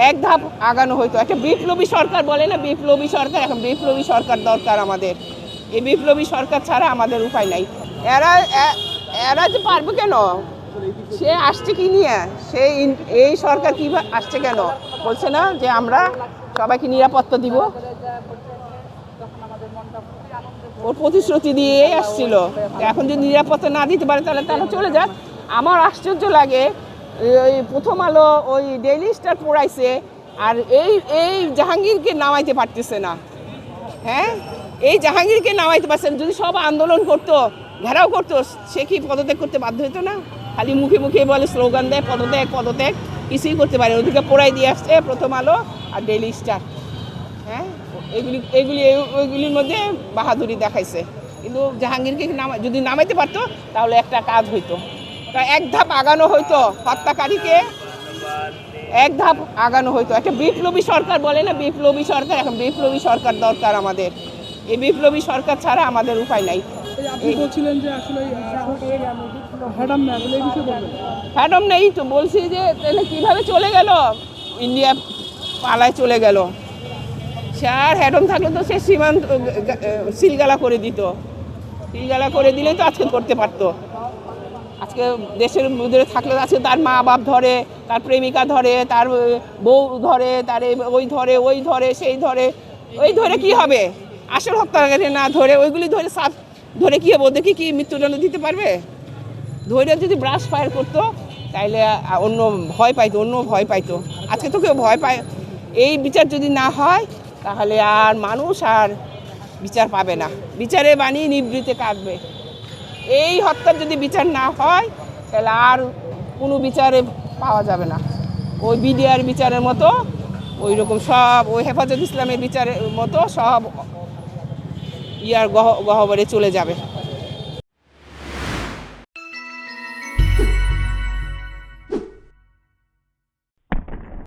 এক ধাপ আগানো হইতো। একটা বিপ্লবী সরকার বলে না, বিপ্লবী সরকার, এখন বিপ্লবী সরকার দরকার আমাদের। এই বিপ্লবী সরকার ছাড়া আমাদের উপায় নাই। এরা এরা যে পারবে কেন? সে আসছে কি নিয়ে? এই সরকার কি আসছে কেন? বলছে না যে আমরা সবাইকে নিরাপত্তা দিব, ওর প্রতিশ্রুতি দিয়ে আসছিল। এখন যদি নিরাপত্তা না দিতে পারে তাহলে তারা চলে যাক। আমার আশ্চর্য লাগে, ওই প্রথম আলো ওই ডেইলি স্টার পড়াইছে, আর এই জাহাঙ্গীরকে নামাইতে পারতেছে না। হ্যাঁ, এই জাহাঙ্গীরকে নামাইতে পারছেন। যদি সব আন্দোলন করতো, ঘেরাও করতো, সে কি পদত্যাগ করতে বাধ্য হতো না? খালি মুখে মুখে বলে, স্লোগান দেয় পদত্যাগ পদত্যাগ, কিছুই করতে পারে। ওদিকে পড়াই দিয়ে আসছে প্রথম আলো আর ডেইলি স্টার। হ্যাঁ, ওইগুলির মধ্যে বাহাদুরি দেখাইছে। কিন্তু জাহাঙ্গীরকে যদি নামাইতে পারতো তাহলে একটা কাজ হইতো, তা এক ধাপ আগানো হইতো। হত্যাকারীকে এক ধাপ আগানো হইতো। একটা বিপ্লবী সরকার বলে না, বিপ্লবী সরকার, এখন বিপ্লবী সরকার দরকার আমাদের। এই বিপ্লবী সরকার ছাড়া আমাদের উপায় নাই। আপনি বলছিলেন যে আসলে ম্যাডাম নেই তো, বলছি যে কিভাবে চলে গেল, ইন্ডিয়া পালায় চলে গেল। সে আর হ্যাডম থাকলে তো সে সীমান্ত সিলগালা করে দিত। সিলগালা করে দিলেই তো আজকে করতে পারতো। আজকে দেশের মধ্যে থাকলে আজকে তার মা বাপ ধরে, তার প্রেমিকা ধরে, তার বউ ধরে, তার ওই ধরে সেই ধরে। ওই ধরে কি হবে? আসল হত্যাকারী না ধরে, ওইগুলি ধরে ধরে কি হবে? ওদেরকে কি মৃত্যুদণ্ড দিতে পারবে? ধরে যদি ব্রাশ ফায়ার করতো তাইলে অন্য ভয় পাইতো। আজকে তো কেউ ভয় পায়। এই বিচার যদি না হয় তাহলে আর মানুষ আর বিচার পাবে না, বিচারে বানিয়ে নিবৃত্তে কাটবে। এই হত্যার যদি বিচার না হয় তাহলে আর কোনো বিচারে পাওয়া যাবে না। ওই বিডিআর বিচারের মতো, ওই রকম সব ওই হেফাজত ইসলামের বিচারের মতো সব গহ্বরে চলে যাবে।